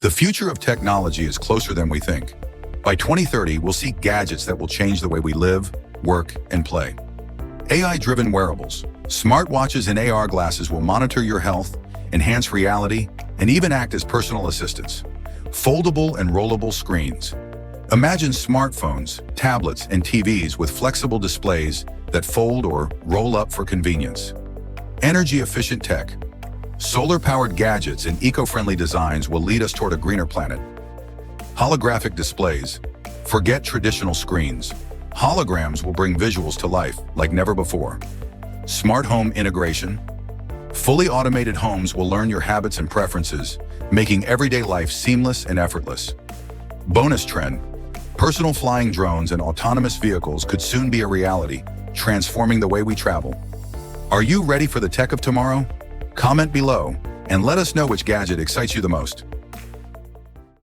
The future of technology is closer than we think. By 2030, we'll see gadgets that will change the way we live, work, and play. AI-driven wearables, smartwatches and AR glasses will monitor your health, enhance reality, and even act as personal assistants. Foldable and rollable screens. Imagine smartphones, tablets, and TVs with flexible displays that fold or roll up for convenience. Energy-efficient tech. Solar-powered gadgets and eco-friendly designs will lead us toward a greener planet. Holographic displays. Forget traditional screens. Holograms will bring visuals to life like never before. Smart home integration. Fully automated homes will learn your habits and preferences, making everyday life seamless and effortless. Bonus trend. Personal flying drones and autonomous vehicles could soon be a reality, transforming the way we travel. Are you ready for the tech of tomorrow? Comment below and let us know which gadget excites you the most.